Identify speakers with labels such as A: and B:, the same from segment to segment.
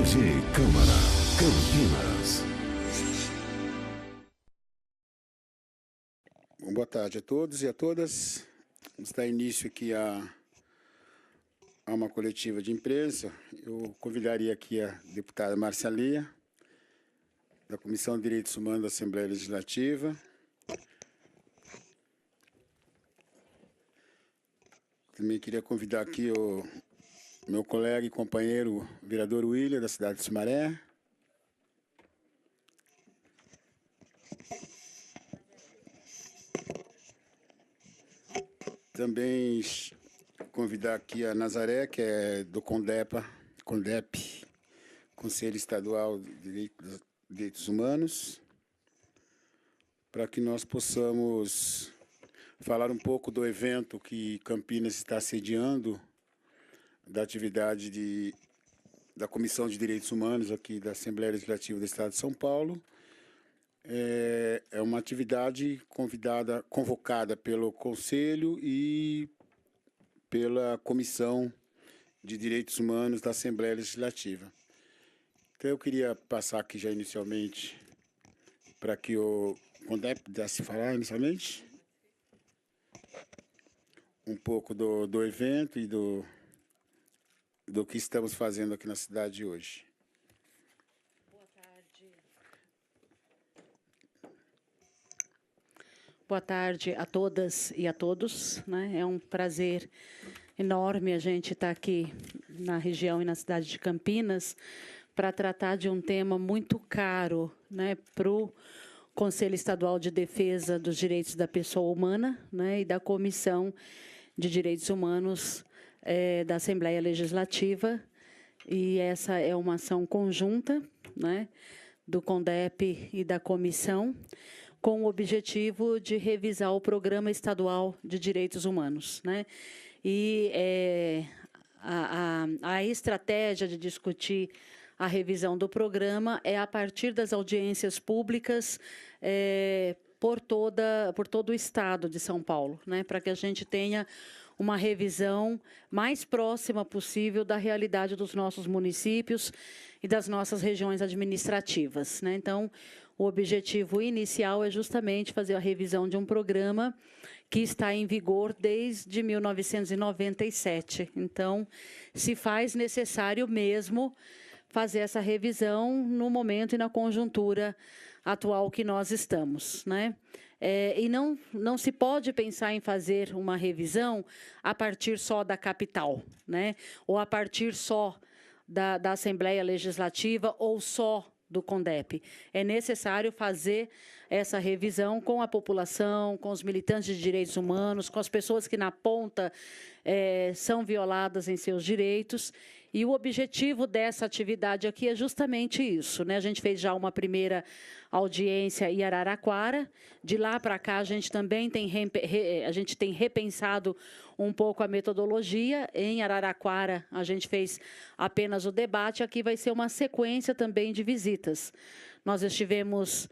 A: Câmara, Campinas.
B: Boa tarde a todos e a todas. Vamos dar início aqui a uma coletiva de imprensa. Eu convidaria aqui a deputada Márcia Lia, da Comissão de Direitos Humanos da Assembleia Legislativa. Também queria convidar aqui o meu colega e companheiro, o vereador William, da cidade de Sumaré. Também convidar aqui a Nazaré, que é do CONDEP, Conselho Estadual de Direitos Humanos, para que nós possamos falar um pouco do evento que Campinas está sediando, da atividade da Comissão de Direitos Humanos aqui da Assembleia Legislativa do Estado de São Paulo. É uma atividade convocada pelo Conselho e pela Comissão de Direitos Humanos da Assembleia Legislativa. Então, eu queria passar aqui já inicialmente para que o CONDEP pudesse falar inicialmente um pouco do evento e do que estamos fazendo aqui na cidade hoje.
C: Boa tarde a todas e a todos, né? É um prazer enorme a gente estar aqui na região e na cidade de Campinas para tratar de um tema muito caro, né, para o Conselho Estadual de Defesa dos Direitos da Pessoa Humana, né, e da Comissão de Direitos Humanos da Assembleia Legislativa. E essa é uma ação conjunta, né, do CONDEP e da comissão, com o objetivo de revisar o Programa Estadual de Direitos Humanos, né? E a estratégia de discutir a revisão do programa é a partir das audiências públicas por todo o Estado de São Paulo, né? Para que a gente tenha uma revisão mais próxima possível da realidade dos nossos municípios e das nossas regiões administrativas, né? Então, o objetivo inicial é justamente fazer a revisão de um programa que está em vigor desde 1997. Então, se faz necessário mesmo fazer essa revisão no momento e na conjuntura atual que nós estamos, né? E não se pode pensar em fazer uma revisão a partir só da capital, né? Ou a partir só da Assembleia Legislativa ou só do CONDEP. É necessário fazer essa revisão com a população, com os militantes de direitos humanos, com as pessoas que na ponta são violadas em seus direitos. E o objetivo dessa atividade aqui é justamente isso, né? A gente fez já uma primeira audiência em Araraquara. De lá para cá, a gente também tem repensado um pouco a metodologia. Em Araraquara, a gente fez apenas o debate. Aqui vai ser uma sequência também de visitas. Nós estivemos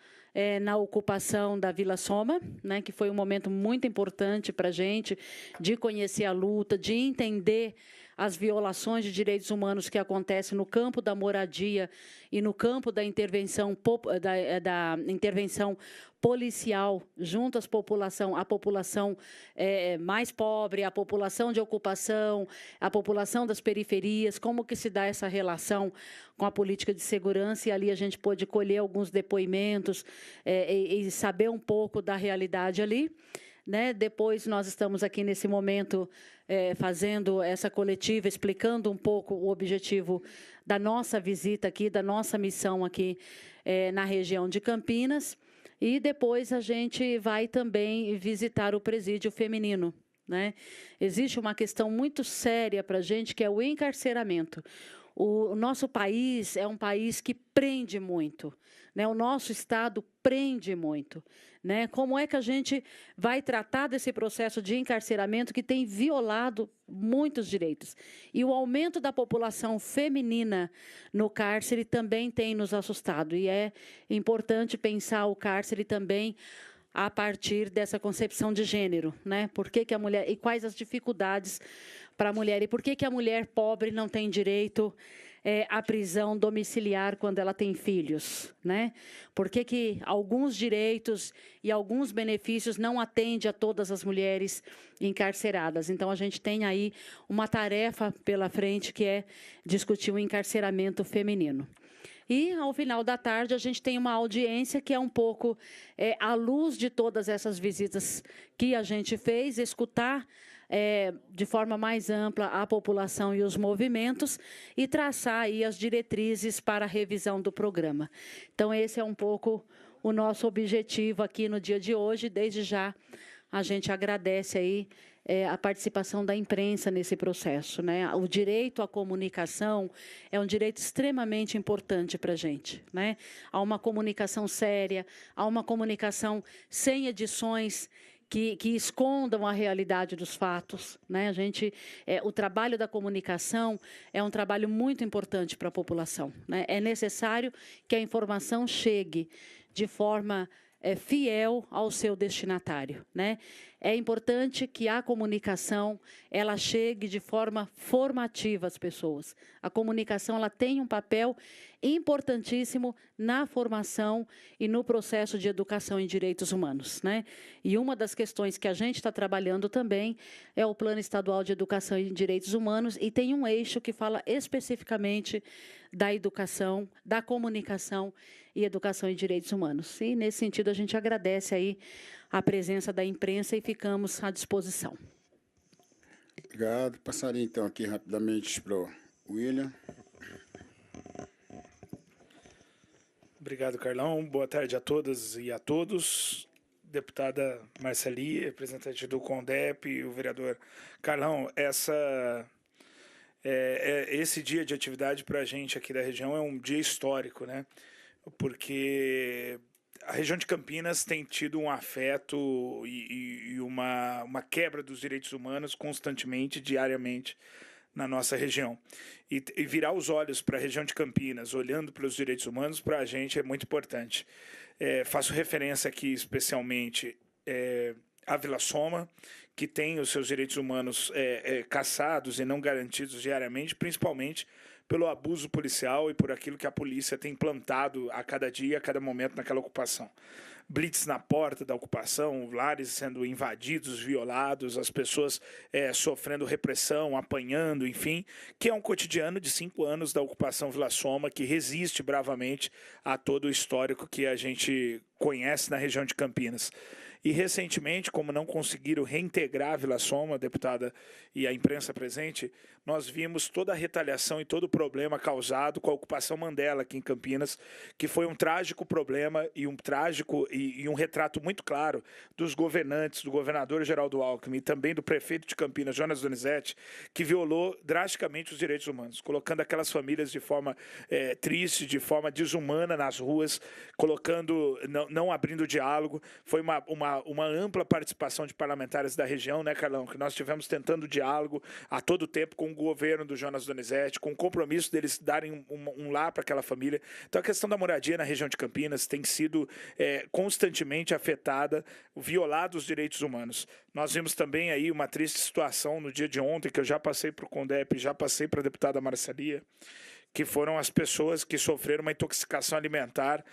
C: na ocupação da Vila Soma, né, que foi um momento muito importante para a gente, de conhecer a luta, de entender as violações de direitos humanos que acontecem no campo da moradia e no campo da intervenção policial junto à população mais pobre, a população de ocupação, a população das periferias, como que se dá essa relação com a política de segurança, e ali a gente pôde colher alguns depoimentos e saber um pouco da realidade ali. Né? Depois, nós estamos aqui nesse momento fazendo essa coletiva, explicando um pouco o objetivo da nossa visita aqui, da nossa missão aqui na região de Campinas. E depois a gente vai também visitar o presídio feminino, né? Existe uma questão muito séria para a gente, que é o encarceramento. O nosso país é um país que prende muito, né? O nosso Estado prende muito, né? Como é que a gente vai tratar desse processo de encarceramento que tem violado muitos direitos? E o aumento da população feminina no cárcere também tem nos assustado. E é importante pensar o cárcere também a partir dessa concepção de gênero, né? Por que a mulher, e quais as dificuldades para a mulher, e por que a mulher pobre não tem direito a prisão domiciliar quando ela tem filhos, né? Por que alguns direitos e alguns benefícios não atendem a todas as mulheres encarceradas? Então, a gente tem aí uma tarefa pela frente, que é discutir o encarceramento feminino. E, ao final da tarde, a gente tem uma audiência que é um pouco à luz de todas essas visitas que a gente fez, escutar de forma mais ampla a população e os movimentos e traçar aí as diretrizes para a revisão do programa. Então, esse é um pouco o nosso objetivo aqui no dia de hoje. Desde já, a gente agradece aí a participação da imprensa nesse processo, né? O direito à comunicação é um direito extremamente importante para a gente, né? Há uma comunicação séria, há uma comunicação sem edições que escondam a realidade dos fatos, né? O trabalho da comunicação é um trabalho muito importante para a população, né? É necessário que a informação chegue de forma fiel ao seu destinatário, né? É importante que a comunicação ela chegue de forma formativa às pessoas. A comunicação ela tem um papel importantíssimo na formação e no processo de educação em direitos humanos, né? E uma das questões que a gente está trabalhando também é o Plano Estadual de Educação em Direitos Humanos, e tem um eixo que fala especificamente da educação, da comunicação e educação em direitos humanos. E, nesse sentido, a gente agradece aí a presença da imprensa e ficamos à disposição.
B: Obrigado. Passaria, então, aqui rapidamente para o William.
D: Obrigado, Carlão. Boa tarde a todas e a todos. Deputada Marceli, representante do CONDEP, o vereador Carlão, esse dia de atividade para a gente aqui da região é um dia histórico, né? Porque a região de Campinas tem tido um afeto e uma quebra dos direitos humanos constantemente, diariamente, na nossa região. E virar os olhos para a região de Campinas, olhando para os direitos humanos, para a gente é muito importante. Faço referência aqui especialmente à Vila Soma, que tem os seus direitos humanos caçados e não garantidos diariamente, principalmente pelo abuso policial e por aquilo que a polícia tem implantado a cada dia, a cada momento naquela ocupação. Blitz na porta da ocupação, lares sendo invadidos, violados, as pessoas sofrendo repressão, apanhando, enfim, que é um cotidiano de 5 anos da ocupação Vila Soma, que resiste bravamente a todo o histórico que a gente conhece na região de Campinas. E, recentemente, como não conseguiram reintegrar a Vila Soma, deputada e a imprensa presente, nós vimos toda a retaliação e todo o problema causado com a ocupação Mandela aqui em Campinas, que foi um trágico problema e um retrato muito claro dos governantes, do governador Geraldo Alckmin e também do prefeito de Campinas, Jonas Donizete, que violou drasticamente os direitos humanos, colocando aquelas famílias de forma triste, de forma desumana nas ruas, não abrindo diálogo. Foi uma ampla participação de parlamentares da região, né, Carlão, que nós tivemos tentando diálogo a todo tempo com o governo do Jonas Donizete, com o compromisso deles darem um lar para aquela família. Então, a questão da moradia na região de Campinas tem sido constantemente afetada, violados os direitos humanos. Nós vimos também aí uma triste situação no dia de ontem, que eu já passei para o CONDEP, já passei para a deputada Marcelia, que foram as pessoas que sofreram uma intoxicação alimentar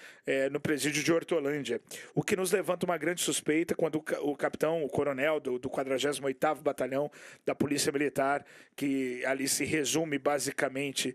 D: no presídio de Hortolândia. O que nos levanta uma grande suspeita quando o coronel do 48º Batalhão da Polícia Militar, que ali se resume basicamente,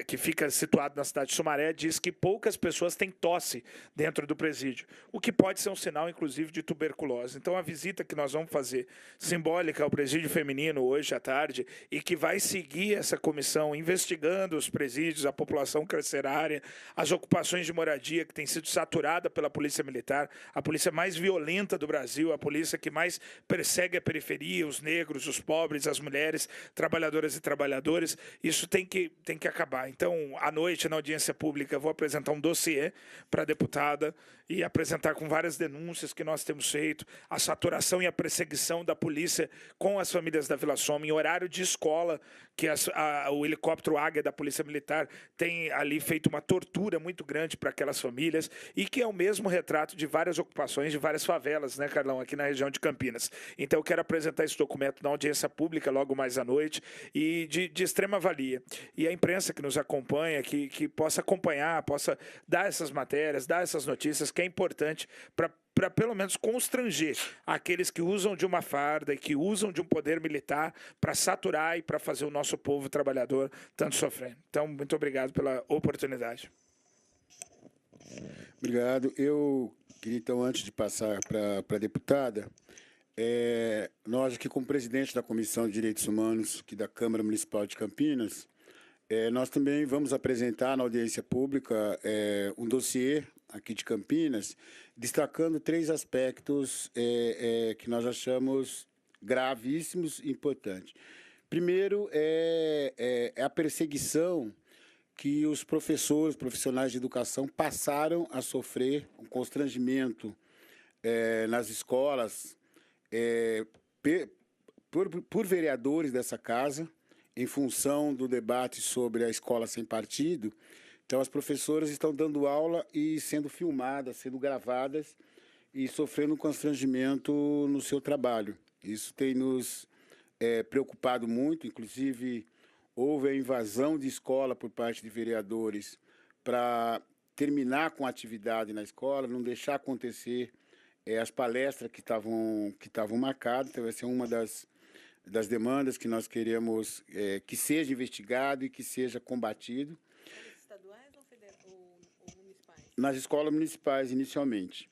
D: que fica situado na cidade de Sumaré, diz que poucas pessoas têm tosse dentro do presídio, o que pode ser um sinal, inclusive, de tuberculose. Então, a visita que nós vamos fazer, simbólica ao presídio feminino hoje à tarde, e que vai seguir essa comissão investigando os presídios, a população carcerária, as ocupações de moradia que tem sido saturada pela polícia militar, a polícia mais violenta do Brasil, a polícia que mais persegue a periferia, os negros, os pobres, as mulheres, trabalhadoras e trabalhadores. Isso tem que acabar. Então, à noite, na audiência pública, vou apresentar um dossiê para a deputada e apresentar com várias denúncias que nós temos feito, a saturação e a perseguição da polícia com as famílias da Vila Soma em horário de escola, que o helicóptero Águia da Polícia Militar militar tem ali feito uma tortura muito grande para aquelas famílias e que é o mesmo retrato de várias ocupações de várias favelas, né, Carlão, aqui na região de Campinas. Então, eu quero apresentar esse documento na audiência pública logo mais à noite e de extrema valia. E a imprensa que nos acompanha, que possa acompanhar, possa dar essas matérias, dar essas notícias, que é importante para pelo menos constranger aqueles que usam de uma farda e que usam de um poder militar para saturar e para fazer o nosso povo trabalhador tanto sofrer. Então, muito obrigado pela oportunidade.
B: Obrigado. Eu queria, então, antes de passar para a deputada, nós aqui, como presidente da Comissão de Direitos Humanos aqui da Câmara Municipal de Campinas, nós também vamos apresentar na audiência pública um dossiê aqui de Campinas, destacando 3 aspectos que nós achamos gravíssimos e importantes. Primeiro, é a perseguição que os profissionais de educação passaram a sofrer, um constrangimento nas escolas por vereadores dessa casa, em função do debate sobre a escola sem partido. Então, as professoras estão dando aula e sendo filmadas, sendo gravadas e sofrendo um constrangimento no seu trabalho. Isso tem nos preocupado muito, inclusive houve a invasão de escola por parte de vereadores para terminar com a atividade na escola, não deixar acontecer as palestras que estavam marcadas. Então, vai ser uma das demandas que nós queremos que seja investigado e que seja combatido.
E: Estaduais ou municipais?
B: Nas escolas municipais, inicialmente.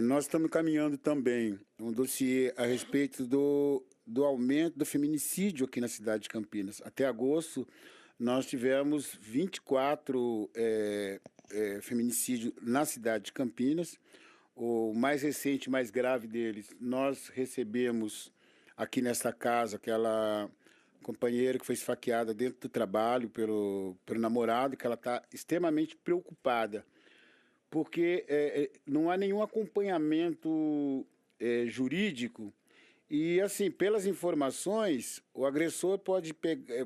B: Nós estamos caminhando também um dossiê a respeito do aumento do feminicídio aqui na cidade de Campinas. Até agosto, nós tivemos 24 feminicídios na cidade de Campinas. O mais recente, mais grave deles, nós recebemos aqui nesta casa aquela companheira que foi esfaqueada dentro do trabalho pelo namorado, que ela está extremamente preocupada, porque não há nenhum acompanhamento jurídico e, assim, pelas informações, o agressor pode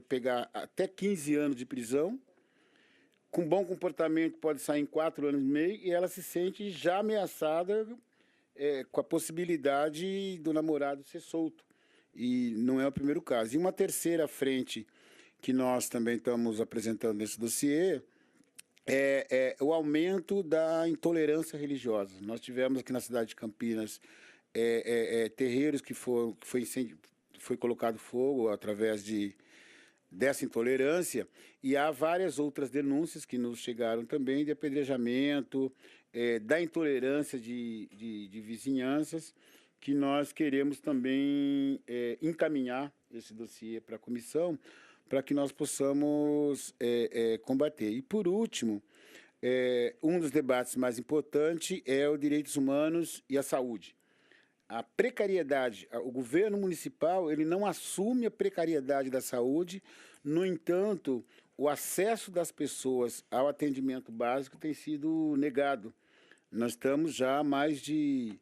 B: pegar até 15 anos de prisão, com bom comportamento pode sair em 4 anos e meio, e ela se sente já ameaçada com a possibilidade do namorado ser solto. E não é o primeiro caso. E uma terceira frente que nós também estamos apresentando nesse dossiê é o aumento da intolerância religiosa. Nós tivemos aqui na cidade de Campinas terreiros que foi colocado fogo através dessa intolerância, e há várias outras denúncias que nos chegaram também de apedrejamento, da intolerância de vizinhanças, que nós queremos também encaminhar esse dossiê para a comissão, para que nós possamos combater. E, por último, um dos debates mais importantes é os direitos humanos e a saúde. A precariedade, o governo municipal ele não assume a precariedade da saúde, no entanto, o acesso das pessoas ao atendimento básico tem sido negado. Nós estamos já há mais de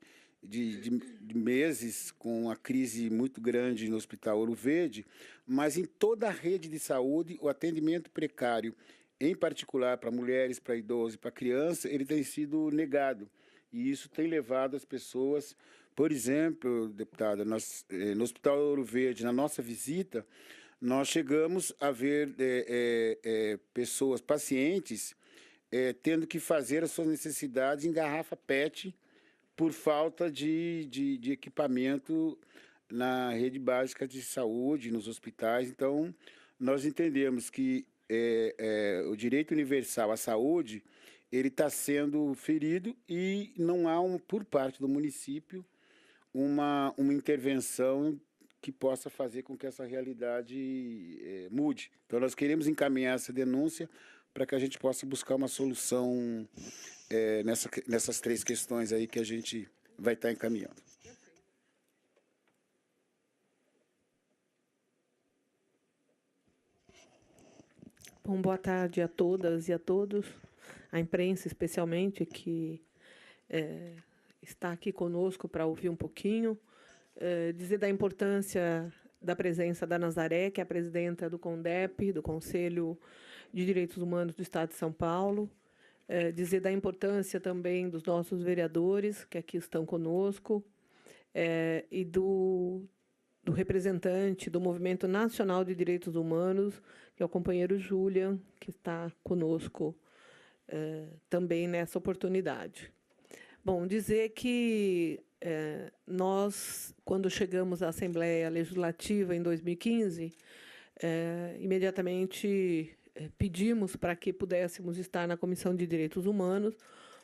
B: meses com a crise muito grande no Hospital Ouro Verde, mas em toda a rede de saúde, o atendimento precário, em particular para mulheres, para idosos e para crianças, ele tem sido negado. E isso tem levado as pessoas... Por exemplo, deputada, no Hospital Ouro Verde, na nossa visita, nós chegamos a ver pessoas, pacientes, tendo que fazer as suas necessidades em garrafa PET por falta de equipamento na rede básica de saúde, nos hospitais. Então, nós entendemos que o direito universal à saúde ele está sendo ferido e não há, por parte do município, uma intervenção que possa fazer com que essa realidade mude. Então, nós queremos encaminhar essa denúncia para que a gente possa buscar uma solução nessas 3 questões aí que a gente vai estar encaminhando.
E: Bom, boa tarde a todas e a todos, a imprensa especialmente, que está aqui conosco para ouvir um pouquinho, dizer da importância da presença da Nazaré, que é a presidenta do CONDEP, do Conselho de Direitos Humanos do Estado de São Paulo. Dizer da importância também dos nossos vereadores, que aqui estão conosco, e do representante do Movimento Nacional de Direitos Humanos, que é o companheiro Julian, que está conosco também nessa oportunidade. Bom, dizer que nós, quando chegamos à Assembleia Legislativa em 2015, imediatamente pedimos para que pudéssemos estar na Comissão de Direitos Humanos,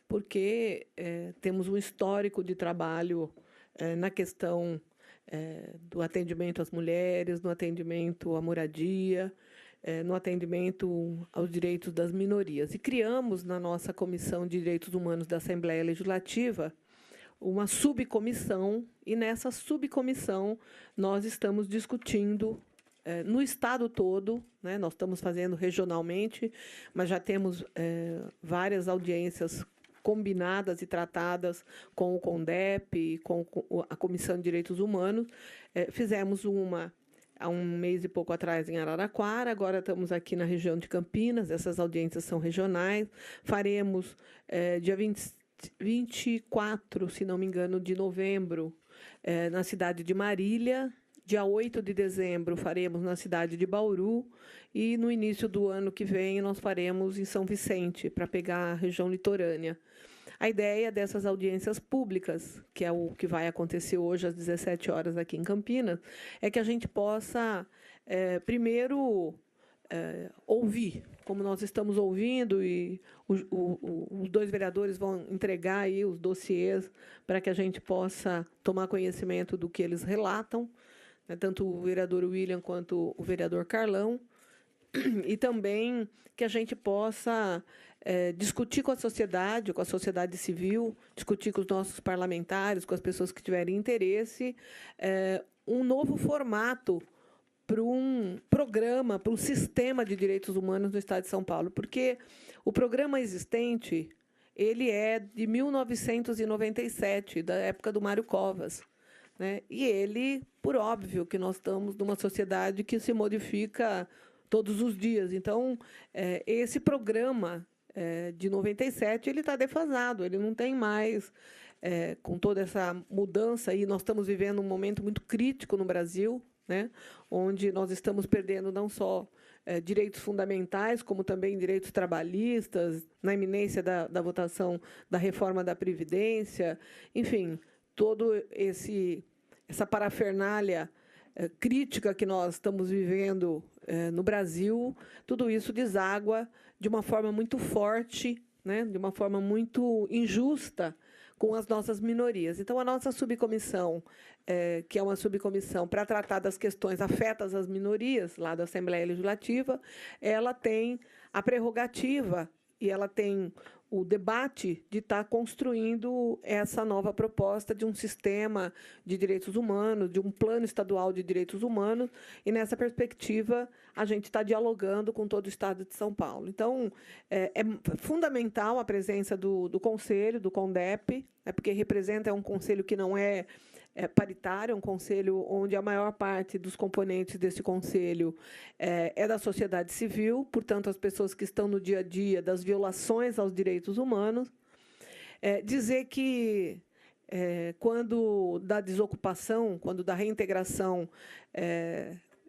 E: porque temos um histórico de trabalho na questão do atendimento às mulheres, no atendimento à moradia, no atendimento aos direitos das minorias. E criamos, na nossa Comissão de Direitos Humanos da Assembleia Legislativa, uma subcomissão, e nessa subcomissão nós estamos discutindo no Estado todo, né, nós estamos fazendo regionalmente, mas já temos várias audiências combinadas e tratadas com o CONDEP, com a Comissão de Direitos Humanos. Fizemos uma há um mês e pouco atrás em Araraquara, agora estamos aqui na região de Campinas, essas audiências são regionais. Faremos dia 24, se não me engano, de novembro, na cidade de Marília. Dia 8 de dezembro faremos na cidade de Bauru e no início do ano que vem nós faremos em São Vicente, para pegar a região litorânea. A ideia dessas audiências públicas, que é o que vai acontecer hoje às 17 horas aqui em Campinas, é que a gente possa, primeiro, ouvir, como nós estamos ouvindo, e os dois vereadores vão entregar aí os dossiês para que a gente possa tomar conhecimento do que eles relatam, né, tanto o vereador William quanto o vereador Carlão, e também que a gente possa discutir com a sociedade civil, discutir com os nossos parlamentares, com as pessoas que tiverem interesse, um novo formato para um programa, para um sistema de direitos humanos no Estado de São Paulo, porque o programa existente ele é de 1997, da época do Mário Covas, né? E ele, por óbvio, que nós estamos numa sociedade que se modifica todos os dias. Então, esse programa de 97 ele está defasado, ele não tem mais, com toda essa mudança, aí nós estamos vivendo um momento muito crítico no Brasil, né, onde nós estamos perdendo não só direitos fundamentais, como também direitos trabalhistas, na iminência da votação da reforma da Previdência, enfim, todo essa parafernália crítica que nós estamos vivendo no Brasil, tudo isso deságua de uma forma muito forte, né, de uma forma muito injusta com as nossas minorias. Então, a nossa subcomissão, que é uma subcomissão para tratar das questões afetas às minorias, lá da Assembleia Legislativa, ela tem a prerrogativa e ela tem o debate de estar construindo essa nova proposta de um sistema de direitos humanos, de um plano estadual de direitos humanos, e, nessa perspectiva, a gente está dialogando com todo o Estado de São Paulo. Então, é fundamental a presença do Conselho, do CONDEP, porque representa um conselho que não é paritário, é um conselho onde a maior parte dos componentes desse conselho é da sociedade civil, portanto, as pessoas que estão no dia a dia das violações aos direitos humanos. Dizer que, quando da desocupação, quando da reintegração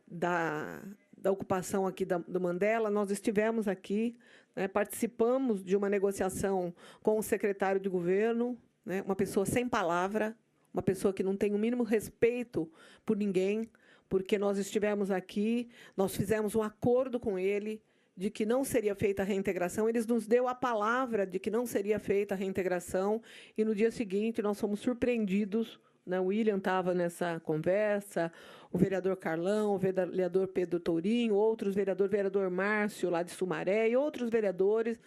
E: da ocupação aqui do Mandela, nós estivemos aqui, né, participamos de uma negociação com o secretário de governo, né, uma pessoa sem palavra, uma pessoa que não tem o mínimo respeito por ninguém, porque nós estivemos aqui, nós fizemos um acordo com ele de que não seria feita a reintegração, eles nos deu a palavra de que não seria feita a reintegração, e no dia seguinte nós fomos surpreendidos, né? O William estava nessa conversa, o vereador Carlão, o vereador Pedro Tourinho, outros vereadores, o vereador Márcio, lá de Sumaré, e outros vereadores,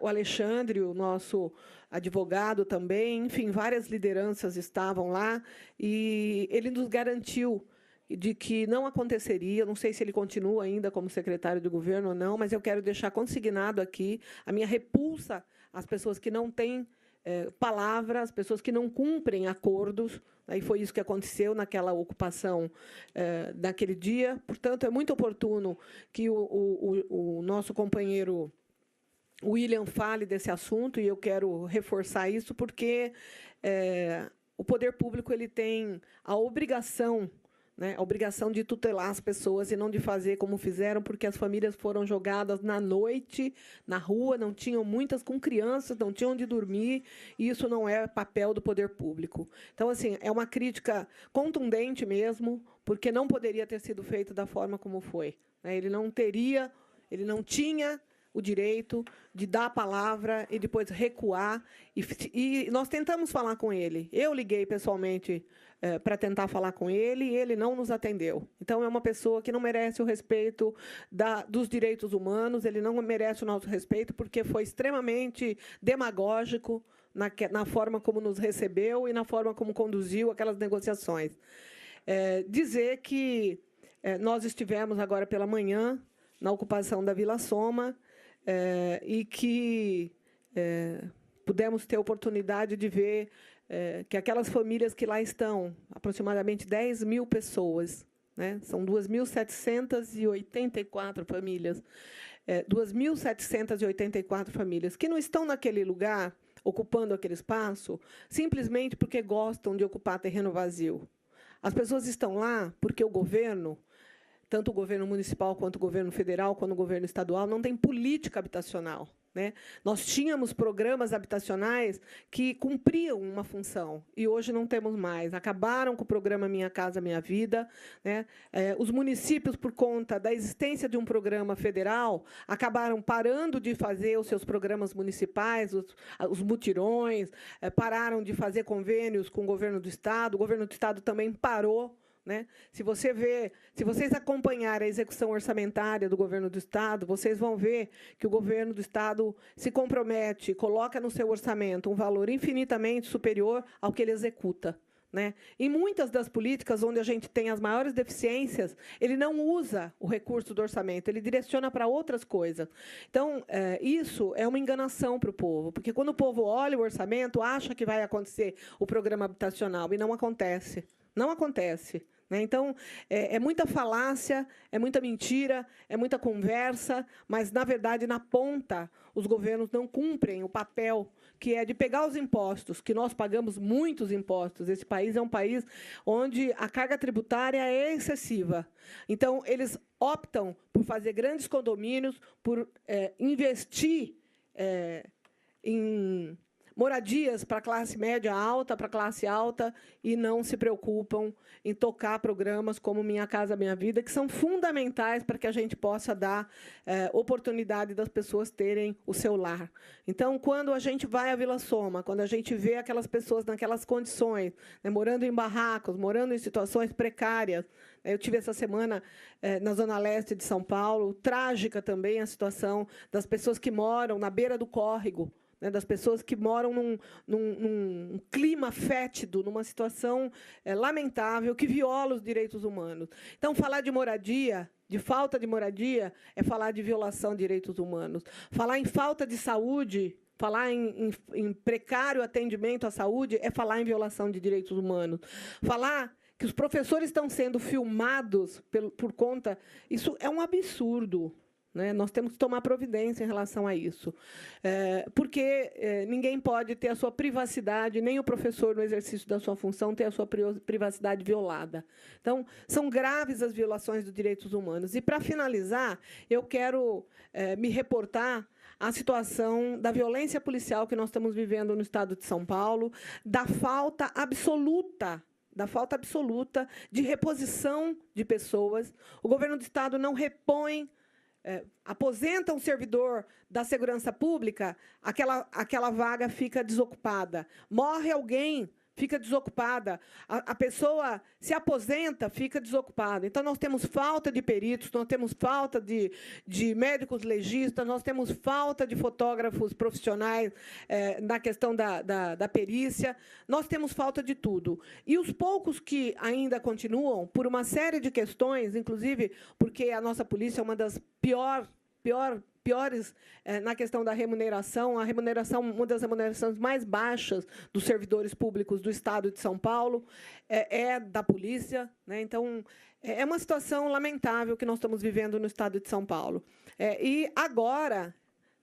E: o Alexandre, o nosso advogado também, enfim, várias lideranças estavam lá, e ele nos garantiu de que não aconteceria, não sei se ele continua ainda como secretário de governo ou não, mas eu quero deixar consignado aqui a minha repulsa às pessoas que não têm palavras, pessoas que não cumprem acordos. Aí foi isso que aconteceu naquela ocupação, naquele dia. Portanto, é muito oportuno que o nosso companheiro William fale desse assunto, e eu quero reforçar isso, porque o poder público ele tem a obrigação, né, a obrigação de tutelar as pessoas e não de fazer como fizeram, porque as famílias foram jogadas na noite, na rua, não tinham muitas com crianças, não tinham onde dormir, e isso não é papel do poder público. Então, assim, é uma crítica contundente mesmo, porque não poderia ter sido feito da forma como foi, né? Ele não tinha o direito de dar a palavra e depois recuar. E nós tentamos falar com ele. Eu liguei pessoalmente para tentar falar com ele, e ele não nos atendeu. Então, é uma pessoa que não merece o respeito dos direitos humanos, ele não merece o nosso respeito, porque foi extremamente demagógico na forma como nos recebeu e na forma como conduziu aquelas negociações. Dizer que nós estivemos agora pela manhã na ocupação da Vila Soma, e que pudemos ter a oportunidade de ver que aquelas famílias que lá estão, aproximadamente 10 mil pessoas, né, são 2.784 famílias, 2.784 famílias que não estão naquele lugar, ocupando aquele espaço, simplesmente porque gostam de ocupar terreno vazio. As pessoas estão lá porque o governo, tanto o governo municipal, quanto o governo federal, quanto o governo estadual, não tem política habitacional, né? Nós tínhamos programas habitacionais que cumpriam uma função, e hoje não temos mais. Acabaram com o programa Minha Casa Minha Vida, né? Os municípios, por conta da existência de um programa federal, acabaram parando de fazer os seus programas municipais, os mutirões, pararam de fazer convênios com o governo do Estado também parou, né? Se vocês acompanharem a execução orçamentária do governo do Estado, vocês vão ver que o governo do Estado se compromete, coloca no seu orçamento um valor infinitamente superior ao que ele executa, né? Em muitas das políticas onde a gente tem as maiores deficiências, ele não usa o recurso do orçamento, ele direciona para outras coisas. Então, isso é uma enganação para o povo, porque quando o povo olha o orçamento, acha que vai acontecer o programa habitacional, e não acontece. Não acontece. Então, é muita falácia, é muita mentira, é muita conversa, mas, na verdade, na ponta, os governos não cumprem o papel que é de pegar os impostos, que nós pagamos muitos impostos. Esse país é um país onde a carga tributária é excessiva. Então, eles optam por fazer grandes condomínios, por investir em moradias para a classe média alta, para a classe alta, e não se preocupam em tocar programas como Minha Casa Minha Vida, que são fundamentais para que a gente possa dar oportunidade das pessoas terem o seu lar. Então, quando a gente vai à Vila Soma, quando a gente vê aquelas pessoas naquelas condições, né, morando em barracos, morando em situações precárias, eu tive essa semana na Zona Leste de São Paulo, trágica também a situação das pessoas que moram na beira do córrego, né, das pessoas que moram num clima fétido, numa situação lamentável, que viola os direitos humanos. Então, falar de moradia, de falta de moradia, é falar de violação de direitos humanos. Falar em falta de saúde, falar em precário atendimento à saúde, é falar em violação de direitos humanos. Falar que os professores estão sendo filmados por conta... Isso é um absurdo. Né? Nós temos que tomar providência em relação a isso, porque ninguém pode ter a sua privacidade, nem o professor, no exercício da sua função, ter a sua privacidade violada. Então, são graves as violações dos direitos humanos. E, para finalizar, eu quero me reportar à situação da violência policial que nós estamos vivendo no Estado de São Paulo, da falta absoluta de reposição de pessoas. O governo do Estado não repõe, aposenta um servidor da segurança pública, aquela vaga fica desocupada. Morre alguém, fica desocupada. A pessoa se aposenta, fica desocupada. Então, nós temos falta de peritos, nós temos falta de médicos legistas, nós temos falta de fotógrafos profissionais na questão da perícia, nós temos falta de tudo. E os poucos que ainda continuam, por uma série de questões, inclusive porque a nossa polícia é uma das piores na questão da remuneração, uma das remunerações mais baixas dos servidores públicos do Estado de São Paulo é da polícia, né? Então, é uma situação lamentável que nós estamos vivendo no Estado de São Paulo. E agora,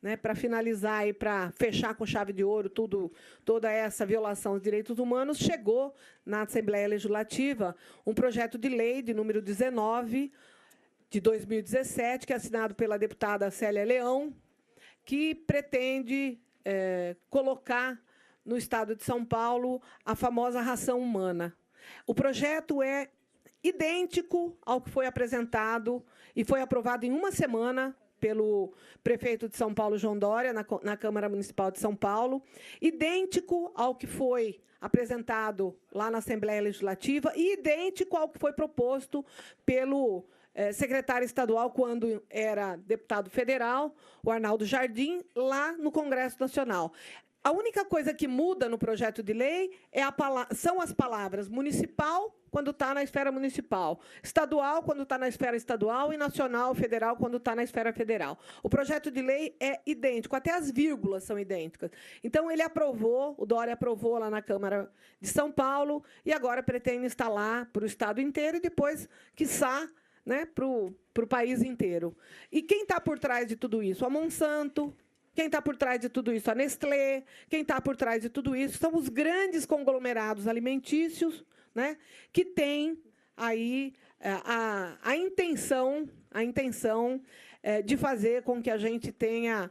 E: né, para finalizar e para fechar com chave de ouro toda essa violação dos direitos humanos, chegou na Assembleia Legislativa um projeto de lei de número 19, de 2017, que é assinado pela deputada Célia Leão, que pretende colocar no Estado de São Paulo a famosa ração humana. O projeto é idêntico ao que foi apresentado e foi aprovado em uma semana pelo prefeito de São Paulo, João Dória, na Câmara Municipal de São Paulo, idêntico ao que foi apresentado lá na Assembleia Legislativa e idêntico ao que foi proposto pelo secretário estadual, quando era deputado federal, o Arnaldo Jardim, lá no Congresso Nacional. A única coisa que muda no projeto de lei são as palavras municipal, quando está na esfera municipal, estadual, quando está na esfera estadual, e nacional, federal, quando está na esfera federal. O projeto de lei é idêntico, até as vírgulas são idênticas. Então, ele aprovou, o Dória aprovou lá na Câmara de São Paulo, e agora pretende instalar para o Estado inteiro e depois, quiçá, né, para o país inteiro. E quem está por trás de tudo isso? A Monsanto. Quem está por trás de tudo isso? A Nestlé. Quem está por trás de tudo isso são os grandes conglomerados alimentícios, né, que têm aí a intenção de fazer com que a gente tenha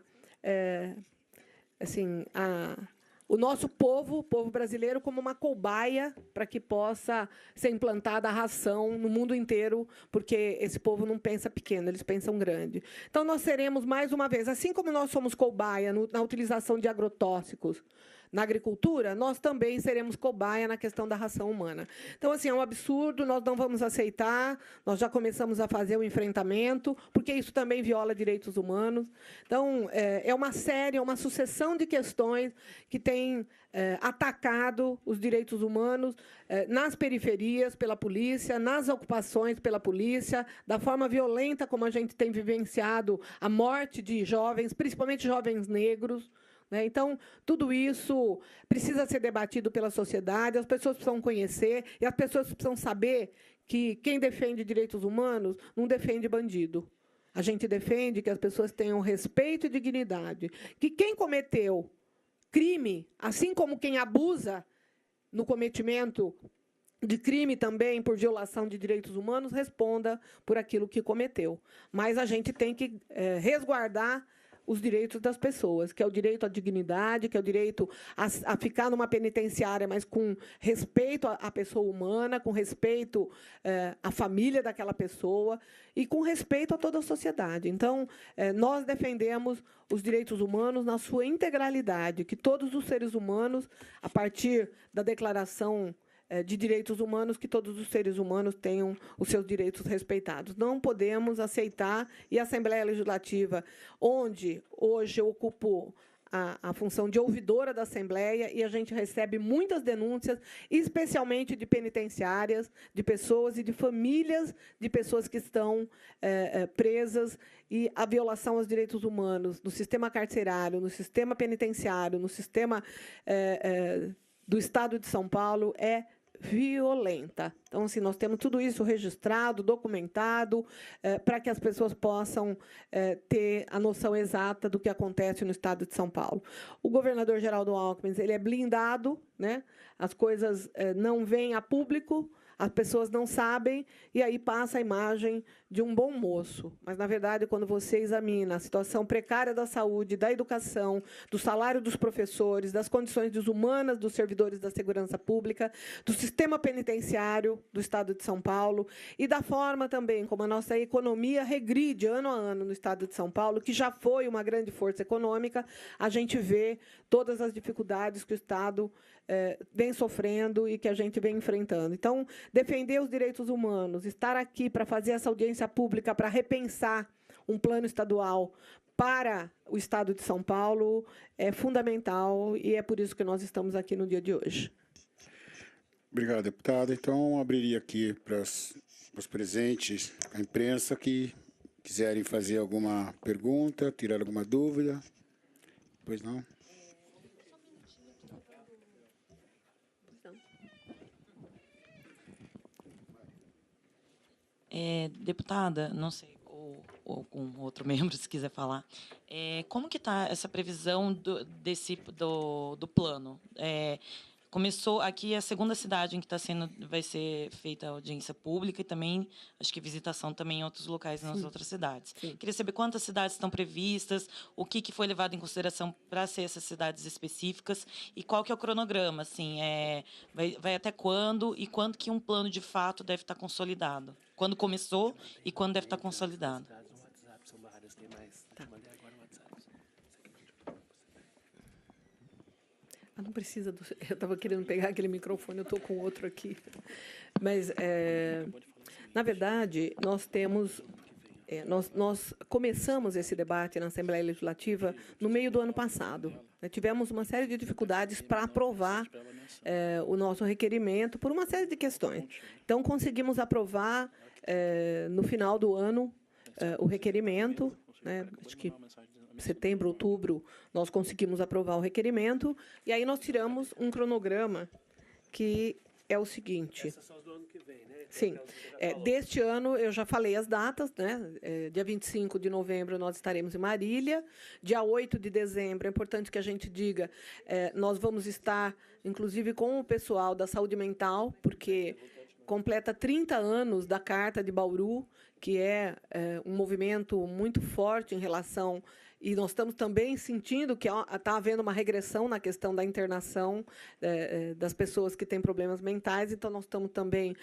E: assim, o nosso povo, o povo brasileiro, como uma cobaia para que possa ser implantada a ração no mundo inteiro, porque esse povo não pensa pequeno, eles pensam grande. Então, nós seremos, mais uma vez, assim como nós somos cobaia na utilização de agrotóxicos na agricultura, nós também seremos cobaia na questão da ração humana. Então, assim, é um absurdo, nós não vamos aceitar, nós já começamos a fazer o enfrentamento, porque isso também viola direitos humanos. Então, é uma sucessão de questões que tem atacado os direitos humanos nas periferias pela polícia, nas ocupações pela polícia, da forma violenta como a gente tem vivenciado a morte de jovens, principalmente jovens negros. Então, tudo isso precisa ser debatido pela sociedade, as pessoas precisam conhecer e as pessoas precisam saber que quem defende direitos humanos não defende bandido. A gente defende que as pessoas tenham respeito e dignidade, que quem cometeu crime, assim como quem abusa no cometimento de crime também por violação de direitos humanos, responda por aquilo que cometeu. Mas a gente tem que resguardar os direitos das pessoas, que é o direito à dignidade, que é o direito a ficar numa penitenciária, mas com respeito à pessoa humana, com respeito à família daquela pessoa e com respeito a toda a sociedade. Então, nós defendemos os direitos humanos na sua integralidade, que todos os seres humanos, a partir da Declaração de Direitos Humanos, que todos os seres humanos tenham os seus direitos respeitados. Não podemos aceitar, e a Assembleia Legislativa, onde hoje eu ocupo a função de ouvidora da Assembleia, e a gente recebe muitas denúncias, especialmente de penitenciárias, de pessoas e de famílias de pessoas que estão presas, e a violação aos direitos humanos no sistema carcerário, no sistema penitenciário, no sistema do Estado de São Paulo é violenta. Então, assim, nós temos tudo isso registrado, documentado, para que as pessoas possam ter a noção exata do que acontece no Estado de São Paulo. O governador Geraldo Alckmin, ele é blindado, né? As coisas não vêm a público, as pessoas não sabem, e aí passa a imagem de um bom moço. Mas, na verdade, quando você examina a situação precária da saúde, da educação, do salário dos professores, das condições desumanas dos servidores da segurança pública, do sistema penitenciário do Estado de São Paulo e da forma também como a nossa economia regride ano a ano no Estado de São Paulo, que já foi uma grande força econômica, a gente vê todas as dificuldades que o Estado vem sofrendo e que a gente vem enfrentando. Então, defender os direitos humanos, estar aqui para fazer essa audiência pública, para repensar um plano estadual para o Estado de São Paulo, é fundamental, e é por isso que nós estamos aqui no dia de hoje.
B: Obrigado, deputado. Então, abriria aqui para os presentes, a imprensa, que quiserem fazer alguma pergunta, tirar alguma dúvida. Pois não?
F: Deputada, não sei, ou algum outro membro, se quiser falar, como que está essa previsão do plano? Começou aqui a segunda cidade em que vai ser feita a audiência pública e também, acho que visitação também em outros locais nas outras cidades.
E: Sim.
F: Queria saber quantas cidades estão previstas, o que foi levado em consideração para ser essas cidades específicas e qual que é o cronograma, assim, vai até quando e quando que um plano de fato deve estar consolidado? Quando começou e quando deve estar consolidado?
E: Não precisa do... Eu estava querendo pegar aquele microfone, eu estou com outro aqui. Mas, na verdade, nós temos... Nós começamos esse debate na Assembleia Legislativa no meio do ano passado. Tivemos uma série de dificuldades para aprovar o nosso requerimento por uma série de questões. Então, conseguimos aprovar, no final do ano, o requerimento, né, acho que setembro, outubro, nós conseguimos aprovar o requerimento, e aí nós tiramos um cronograma que é o seguinte. Essas são as do ano que vem, né? Sim. Deste ano, eu já falei as datas, né? Dia 25 de novembro, nós estaremos em Marília. Dia 8 de dezembro, é importante que a gente diga, nós vamos estar, inclusive, com o pessoal da saúde mental, porque completa 30 anos da Carta de Bauru, que é um movimento muito forte em relação... E nós estamos também sentindo que está havendo uma regressão na questão da internação das pessoas que têm problemas mentais. Então, nós estamos também,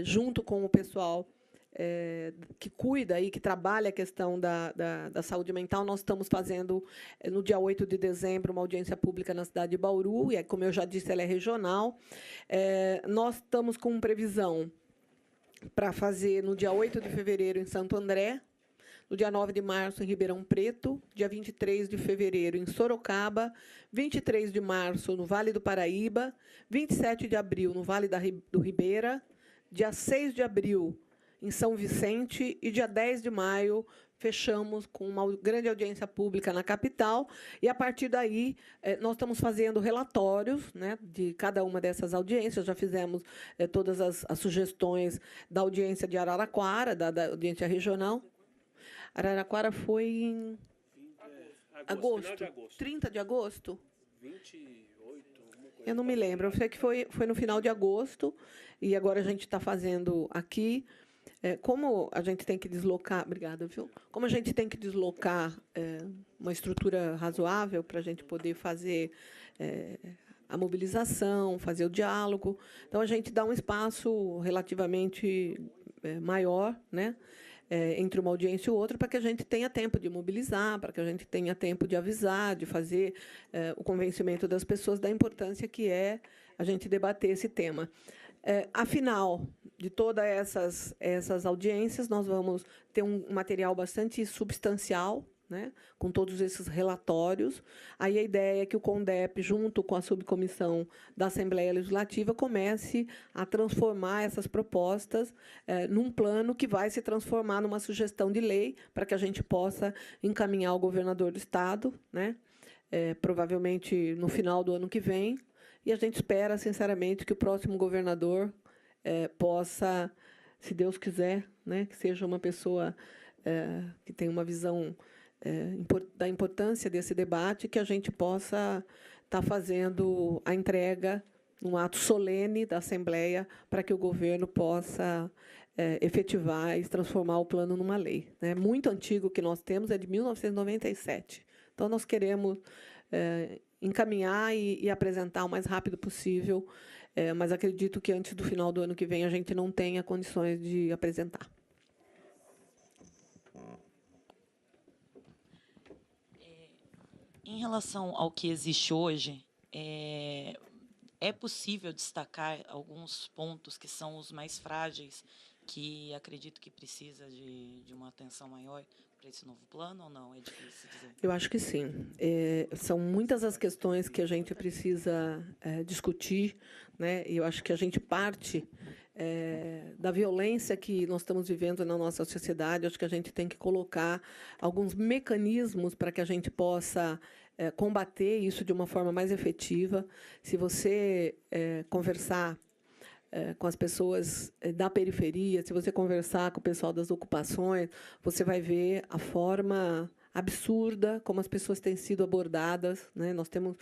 E: junto com o pessoal que cuida e que trabalha a questão da saúde mental, nós estamos fazendo, no dia 8 de dezembro, uma audiência pública na cidade de Bauru, e, como eu já disse, ela é regional. Nós estamos com previsão para fazer, no dia 8 de fevereiro, em Santo André, no dia 9 de março, em Ribeirão Preto, dia 23 de fevereiro, em Sorocaba, 23 de março, no Vale do Paraíba, 27 de abril, no Vale do Ribeira, dia 6 de abril, em São Vicente, e dia 10 de maio, fechamos com uma grande audiência pública na capital, e, a partir daí, nós estamos fazendo relatórios, né, de cada uma dessas audiências. Já fizemos todas as sugestões da audiência de Araraquara, da audiência regional. Araraquara foi em agosto. Final de agosto. 30 de agosto?
G: 28.
E: Eu não me lembro. Eu sei que foi no final de agosto, e agora a gente está fazendo aqui. Como a gente tem que deslocar... Obrigada, viu? Como a gente tem que deslocar uma estrutura razoável para a gente poder fazer a mobilização, fazer o diálogo, então a gente dá um espaço relativamente maior, né, entre uma audiência e outra, para que a gente tenha tempo de mobilizar, para que a gente tenha tempo de avisar, de fazer o convencimento das pessoas da importância que é a gente debater esse tema. Afinal, de todas essas audiências, nós vamos ter um material bastante substancial, né, com todos esses relatórios. Aí a ideia é que o CONDEP, junto com a subcomissão da Assembleia Legislativa, comece a transformar essas propostas num plano que vai se transformar numa sugestão de lei para que a gente possa encaminhar ao governador do Estado, né, provavelmente no final do ano que vem. E a gente espera, sinceramente, que o próximo governador possa, se Deus quiser, né, que seja uma pessoa que tenha uma visão da importância desse debate, que a gente possa estar fazendo a entrega, um ato solene da Assembleia, para que o governo possa efetivar e transformar o plano numa lei. É muito antigo que nós temos, é de 1997. Então, nós queremos encaminhar e apresentar o mais rápido possível, mas acredito que antes do final do ano que vem a gente não tenha condições de apresentar.
F: Em relação ao que existe hoje, é possível destacar alguns pontos que são os mais frágeis, que acredito que precisa de uma atenção maior para esse novo plano, ou não? É difícil dizer.
E: Eu acho que sim. São muitas as questões que a gente precisa discutir, né? E eu acho que a gente parte da violência que nós estamos vivendo na nossa sociedade, acho que a gente tem que colocar alguns mecanismos para que a gente possa combater isso de uma forma mais efetiva. Se você conversar com as pessoas da periferia, se você conversar com o pessoal das ocupações, você vai ver a forma absurda como as pessoas têm sido abordadas, né? Nós temos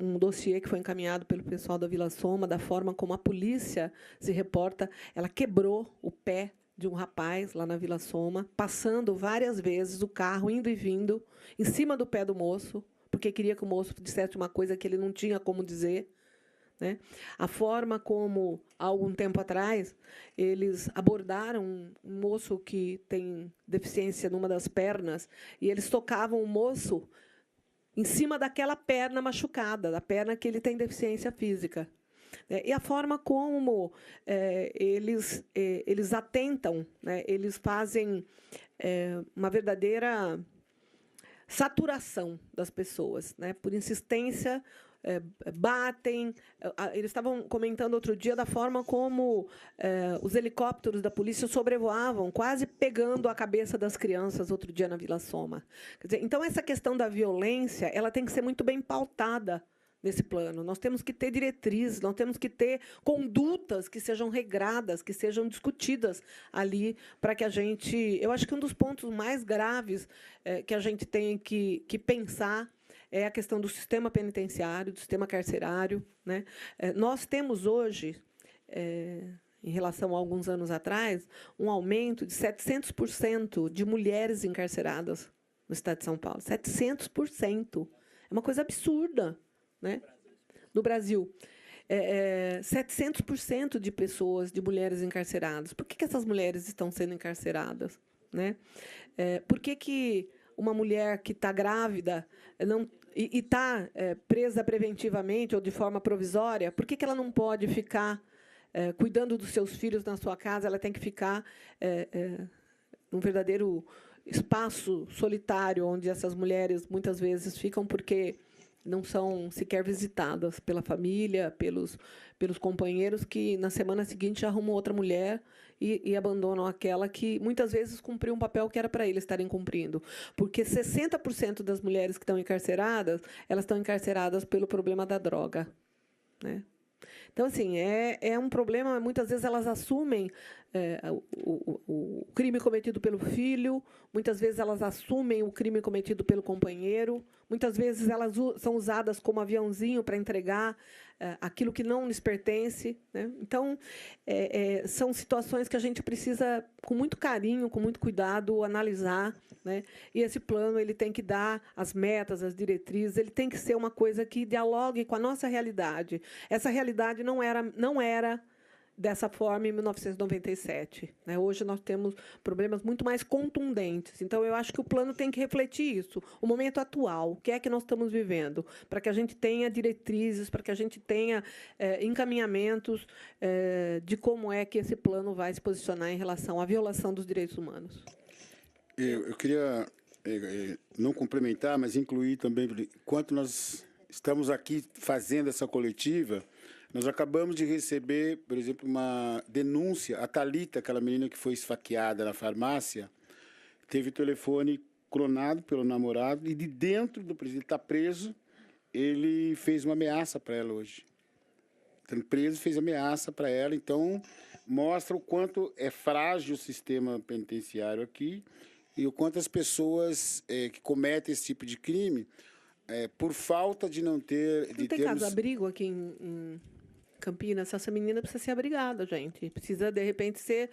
E: um dossiê que foi encaminhado pelo pessoal da Vila Soma, da forma como a polícia se reporta. Ela quebrou o pé de um rapaz lá na Vila Soma, passando várias vezes o carro, indo e vindo, em cima do pé do moço, porque queria que o moço dissesse uma coisa que ele não tinha como dizer. Né? A forma como, há algum tempo atrás, eles abordaram um moço que tem deficiência numa das pernas, e eles tocavam o moço em cima daquela perna machucada, da perna que ele tem deficiência física. E a forma como eles atentam, né? Eles fazem uma verdadeira saturação das pessoas, né? Por insistência, batem. Eles estavam comentando outro dia da forma como os helicópteros da polícia sobrevoavam, quase pegando a cabeça das crianças outro dia na Vila Soma. Quer dizer, então, essa questão da violência, ela tem que ser muito bem pautada nesse plano. Nós temos que ter diretrizes, nós temos que ter condutas que sejam regradas, que sejam discutidas ali, para que a gente... Eu acho que um dos pontos mais graves que a gente tem que pensar é a questão do sistema penitenciário, do sistema carcerário. Né? Nós temos hoje, em relação a alguns anos atrás, um aumento de 700% de mulheres encarceradas no Estado de São Paulo. 700%. É uma coisa absurda. Né? No Brasil. 700% de pessoas, de mulheres encarceradas. Por que essas mulheres estão sendo encarceradas? Né? Por que uma mulher que está grávida e está presa preventivamente ou de forma provisória, por que ela não pode ficar cuidando dos seus filhos na sua casa? Ela tem que ficar num verdadeiro espaço solitário, onde essas mulheres muitas vezes ficam porque não são sequer visitadas pela família, pelos companheiros, que na semana seguinte arrumam outra mulher e abandonam aquela que muitas vezes cumpriu um papel que era para eles estarem cumprindo. Porque 60% das mulheres que estão encarceradas, elas estão encarceradas pelo problema da droga. Né? Então, assim, é um problema, muitas vezes elas assumem o crime cometido pelo filho, muitas vezes elas assumem o crime cometido pelo companheiro, muitas vezes elas são usadas como aviãozinho para entregar aquilo que não lhes pertence. Né? Então, são situações que a gente precisa, com muito carinho, com muito cuidado, analisar. Né? E esse plano ele tem que dar as metas, as diretrizes, ele tem que ser uma coisa que dialogue com a nossa realidade. Essa realidade não era dessa forma em 1997. Né? Hoje nós temos problemas muito mais contundentes. Então, eu acho que o plano tem que refletir isso, o momento atual, o que é que nós estamos vivendo, para que a gente tenha diretrizes, para que a gente tenha encaminhamentos de como é que esse plano vai se posicionar em relação à violação dos direitos humanos.
B: Eu queria não complementar, mas incluir também, enquanto nós estamos aqui fazendo essa coletiva, nós acabamos de receber, por exemplo, uma denúncia. A Thalita, aquela menina que foi esfaqueada na farmácia, teve o telefone clonado pelo namorado e de dentro do presídio, ele está preso, ele fez uma ameaça para ela hoje. Estando preso, fez ameaça para ela. Então, mostra o quanto é frágil o sistema penitenciário aqui e o quanto as pessoas que cometem esse tipo de crime, por falta de não ter...
E: Não tem casa-abrigo aqui em Campinas? Essa menina precisa ser abrigada, gente. Precisa, de repente, ser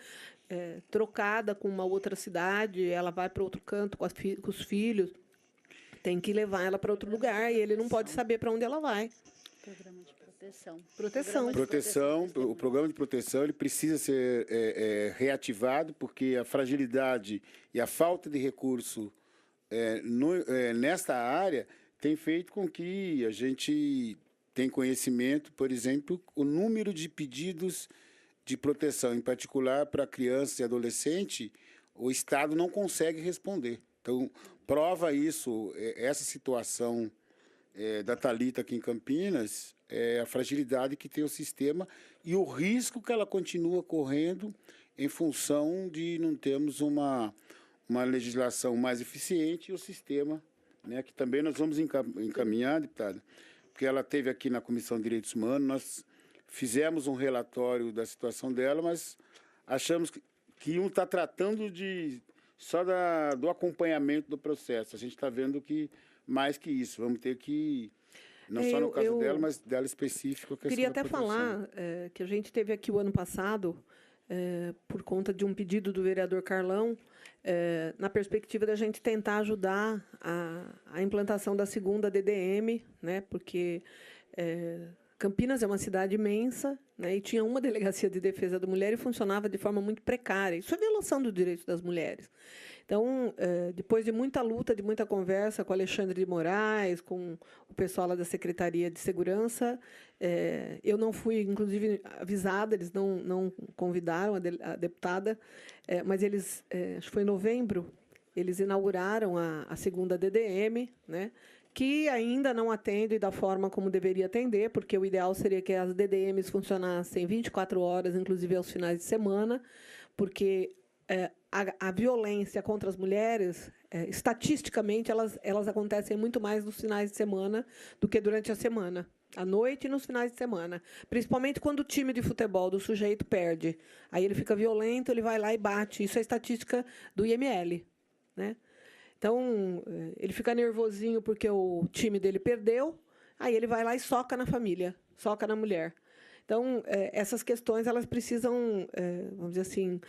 E: trocada com uma outra cidade, ela vai para outro canto com os filhos, tem que levar ela para outro lugar e ele não pode saber para onde ela vai.
C: Programa de proteção.
B: O programa de proteção ele precisa ser reativado, porque a fragilidade e a falta de recurso nesta área tem feito com que a gente tenha conhecimento, por exemplo, o número de pedidos de proteção, em particular para crianças e adolescentes, o Estado não consegue responder. Então, prova isso, essa situação da Thalita aqui em Campinas, a fragilidade que tem o sistema e o risco que ela continua correndo em função de não termos uma legislação mais eficiente e o sistema, né, que também nós vamos encaminhar, deputada, porque ela teve aqui na Comissão de Direitos Humanos, nós fizemos um relatório da situação dela, mas achamos que um está tratando só do acompanhamento do processo. A gente está vendo que mais que isso, vamos ter que, não só no caso dela, mas dela específica.
E: Queria até falar que a gente teve aqui o ano passado, por conta de um pedido do vereador Carlão, na perspectiva da gente tentar ajudar a implantação da segunda DDM, né, porque Campinas é uma cidade imensa, né, e tinha uma delegacia de defesa da mulher e funcionava de forma muito precária. Isso é violação dos direitos das mulheres. Então, depois de muita luta, de muita conversa com Alexandre de Moraes, com o pessoal lá da Secretaria de Segurança, eu não fui, inclusive, avisada, eles não convidaram a deputada, mas eles, acho que foi em novembro, eles inauguraram a segunda DDM, né, que ainda não atende da forma como deveria atender, porque o ideal seria que as DDMs funcionassem 24 horas, inclusive aos finais de semana, porque a violência contra as mulheres, estatisticamente, elas acontecem muito mais nos finais de semana do que durante a semana, à noite e nos finais de semana. Principalmente quando o time de futebol do sujeito perde. Aí ele fica violento, ele vai lá e bate. Isso é estatística do IML, né? Então, ele fica nervosinho porque o time dele perdeu, aí ele vai lá e soca na família, soca na mulher. Então, essas questões elas precisam, vamos dizer assim,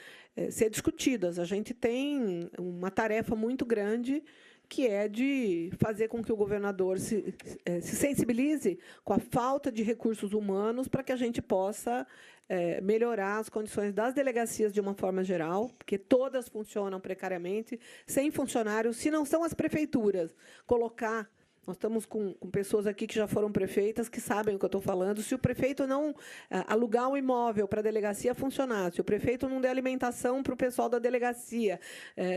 E: ser discutidas. A gente tem uma tarefa muito grande, que é de fazer com que o governador se sensibilize com a falta de recursos humanos para que a gente possa melhorar as condições das delegacias de uma forma geral, porque todas funcionam precariamente, sem funcionários, se não são as prefeituras, colocar. Nós estamos com pessoas aqui que já foram prefeitas, que sabem o que eu estou falando. Se o prefeito não alugar um imóvel para a delegacia funcionar, se o prefeito não der alimentação para o pessoal da delegacia,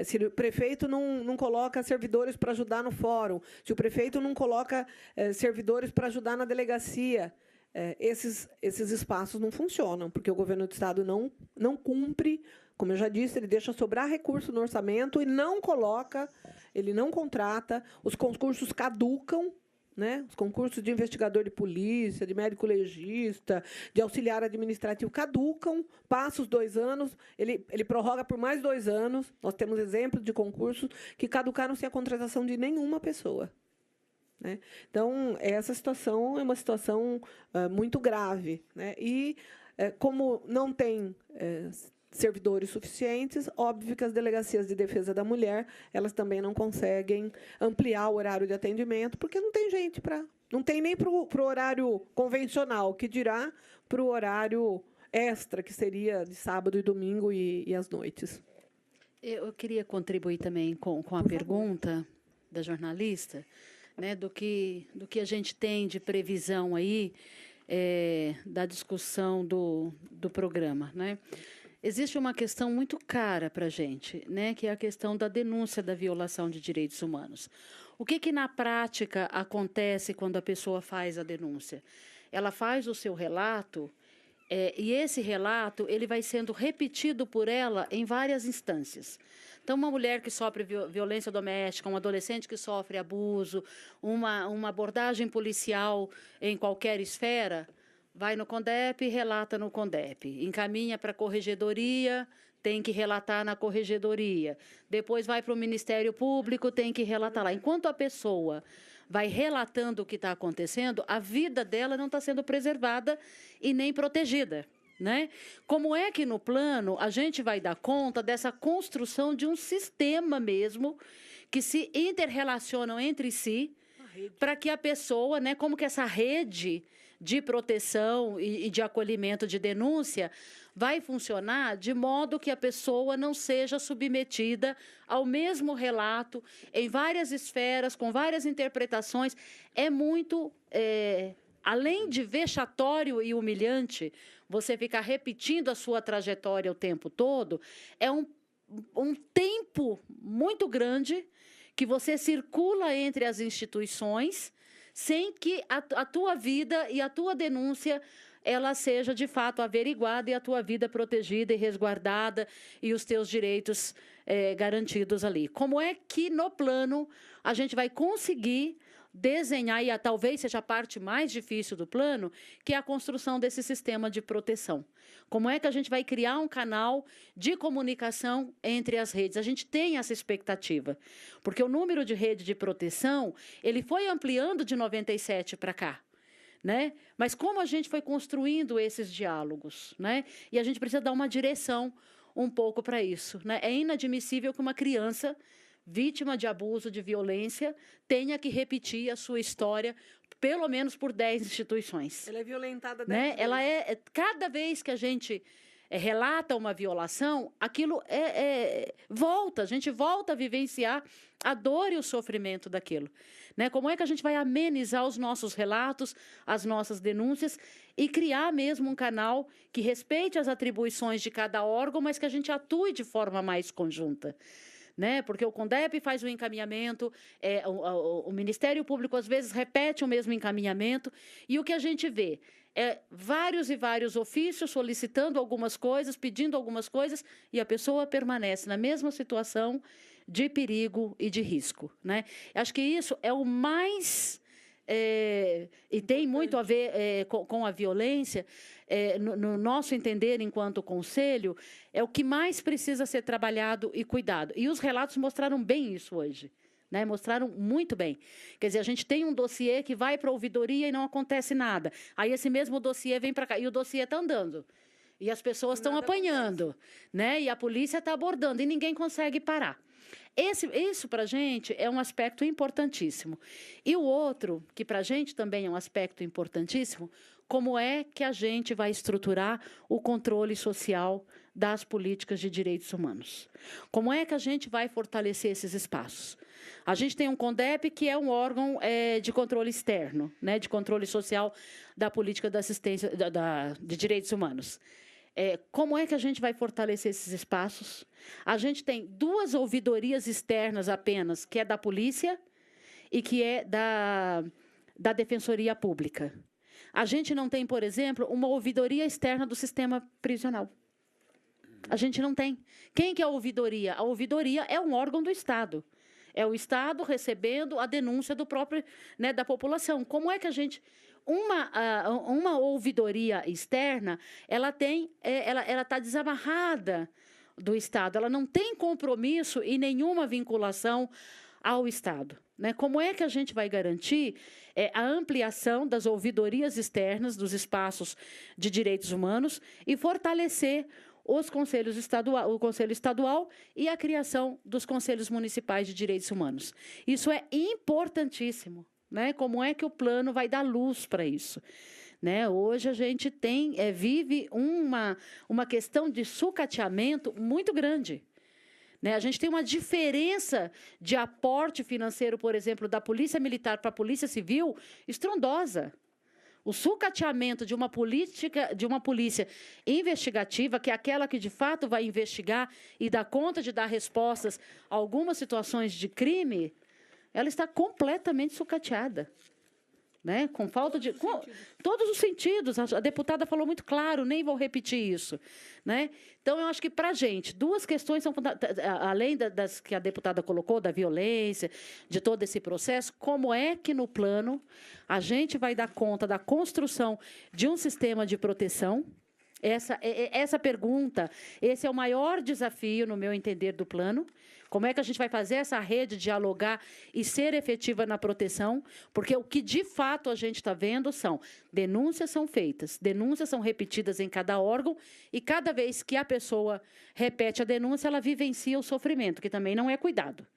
E: se o prefeito não coloca servidores para ajudar no fórum, se o prefeito não coloca servidores para ajudar na delegacia, esses espaços não funcionam, porque o governo do Estado não cumpre. Como eu já disse, ele deixa sobrar recurso no orçamento e não coloca, ele não contrata, os concursos caducam, né? Os concursos de investigador de polícia, de médico legista, de auxiliar administrativo caducam, passa os 2 anos, ele prorroga por mais 2 anos. Nós temos exemplos de concursos que caducaram sem a contratação de nenhuma pessoa, né? Então, essa situação é uma situação muito grave, né? E, como não tem servidores suficientes, óbvio que as delegacias de defesa da mulher elas também não conseguem ampliar o horário de atendimento, porque não tem gente para... Não tem nem para o horário convencional, que dirá para o horário extra, que seria de sábado e domingo e às noites.
C: Eu queria contribuir também com a pergunta da jornalista, né, do que a gente tem de previsão aí da discussão do programa, né? Existe uma questão muito cara para a gente, né, que é a questão da denúncia da violação de direitos humanos. O que na prática acontece quando a pessoa faz a denúncia? Ela faz o seu relato e esse relato ele vai sendo repetido por ela em várias instâncias. Então, uma mulher que sofre violência doméstica, um adolescente que sofre abuso, uma abordagem policial em qualquer esfera, vai no CONDEP, relata no CONDEP, encaminha para a corregedoria, tem que relatar na corregedoria, depois vai para o Ministério Público, tem que relatar lá. Enquanto a pessoa vai relatando o que está acontecendo, a vida dela não está sendo preservada e nem protegida, né? Como é que no plano a gente vai dar conta dessa construção de um sistema mesmo que se interrelacionam entre si para que a pessoa, né, como que essa rede de proteção e de acolhimento de denúncia vai funcionar de modo que a pessoa não seja submetida ao mesmo relato em várias esferas, com várias interpretações. É muito, além de vexatório e humilhante, você ficar repetindo a sua trajetória o tempo todo, é um tempo muito grande que você circula entre as instituições sem que a tua vida e a tua denúncia ela seja, de fato, averiguada e a tua vida protegida e resguardada e os teus direitos garantidos ali. Como é que, no plano, a gente vai conseguir desenhar, e talvez seja a parte mais difícil do plano, que é a construção desse sistema de proteção. Como é que a gente vai criar um canal de comunicação entre as redes? A gente tem essa expectativa, porque o número de rede de proteção ele foi ampliando de 97 para cá. Né? Mas como a gente foi construindo esses diálogos, né? E a gente precisa dar uma direção um pouco para isso, né? É inadmissível que uma criança vítima de abuso, de violência, tenha que repetir a sua história pelo menos por 10 instituições.
E: Ela é violentada 10
C: né?
E: vezes.
C: Ela cada vez que a gente relata uma violação, aquilo volta, a gente volta a vivenciar a dor e o sofrimento daquilo. Né? Como é que a gente vai amenizar os nossos relatos, as nossas denúncias e criar mesmo um canal que respeite as atribuições de cada órgão, mas que a gente atue de forma mais conjunta? Né? Porque o CONDEP faz o encaminhamento, o Ministério Público às vezes repete o mesmo encaminhamento, e o que a gente vê é vários e vários ofícios solicitando algumas coisas, pedindo algumas coisas, e a pessoa permanece na mesma situação de perigo e de risco. Né? Acho que isso é o mais... e tem muito a ver com a violência, no nosso entender enquanto conselho, é o que mais precisa ser trabalhado e cuidado. E os relatos mostraram bem isso hoje. Né? Mostraram muito bem. Quer dizer, a gente tem um dossiê que vai para a ouvidoria e não acontece nada. Aí esse mesmo dossiê vem para cá e o dossiê está andando. E as pessoas estão apanhando. Né? E a polícia está abordando e ninguém consegue parar. Isso, para a gente, é um aspecto importantíssimo. E o outro, que para a gente também é um aspecto importantíssimo, como é que a gente vai estruturar o controle social das políticas de direitos humanos? Como é que a gente vai fortalecer esses espaços? A gente tem um CONDEP, que é um órgão de controle externo, né, de controle social da política da assistência de direitos humanos. Como é que a gente vai fortalecer esses espaços? A gente tem 2 ouvidorias externas apenas, que é da polícia e que é da Defensoria Pública. A gente não tem, por exemplo, uma ouvidoria externa do sistema prisional. A gente não tem. Quem que é a ouvidoria? A ouvidoria é um órgão do Estado. É o Estado recebendo a denúncia do próprio, né, da população. Como é que a gente... Uma ouvidoria externa, ela está desamarrada do Estado, ela não tem compromisso e nenhuma vinculação ao Estado. Né? Como é que a gente vai garantir a ampliação das ouvidorias externas dos espaços de direitos humanos e fortalecer os conselhos o Conselho Estadual e a criação dos Conselhos Municipais de Direitos Humanos? Isso é importantíssimo. Né? Como é que o plano vai dar luz para isso? Né? Hoje a gente vive uma questão de sucateamento muito grande. Né? A gente tem uma diferença de aporte financeiro, por exemplo, da Polícia Militar para a Polícia Civil estrondosa. O sucateamento de uma polícia investigativa, que é aquela que de fato vai investigar e dar conta de dar respostas a algumas situações de crime, ela está completamente sucateada. Né? Com falta de... todos os sentidos. A deputada falou muito claro, nem vou repetir isso. Né? Então, eu acho que, para a gente, 2 questões são fundamentais, além das que a deputada colocou, da violência, de todo esse processo, como é que, no plano, a gente vai dar conta da construção de um sistema de proteção. Essa pergunta, esse é o maior desafio, no meu entender, do plano. Como é que a gente vai fazer essa rede dialogar e ser efetiva na proteção? Porque o que, de fato, a gente está vendo denúncias são feitas, denúncias são repetidas em cada órgão, e cada vez que a pessoa repete a denúncia, ela vivencia o sofrimento, que também não é cuidado.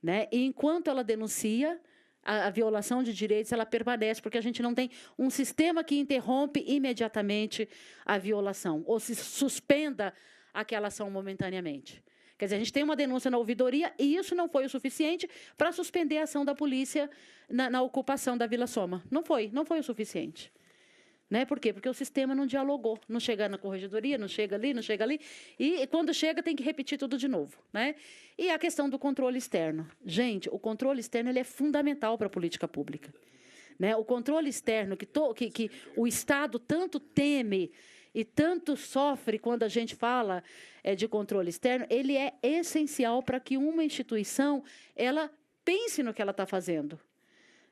C: Né? E enquanto ela denuncia, a violação de direitos ela permanece, porque a gente não tem um sistema que interrompe imediatamente a violação, ou se suspenda aquela ação momentaneamente. Quer dizer, a gente tem uma denúncia na ouvidoria e isso não foi o suficiente para suspender a ação da polícia na ocupação da Vila Soma. Não foi o suficiente. Né? Por quê? Porque o sistema não dialogou. Não chega na corregedoria, não chega ali, não chega ali. E quando chega, tem que repetir tudo de novo. Né? E a questão do controle externo. Gente, o controle externo ele é fundamental para a política pública. né? O controle externo que o Estado tanto teme e tanto sofre quando a gente fala de controle externo, ele é essencial para que uma instituição ela pense no que ela está fazendo.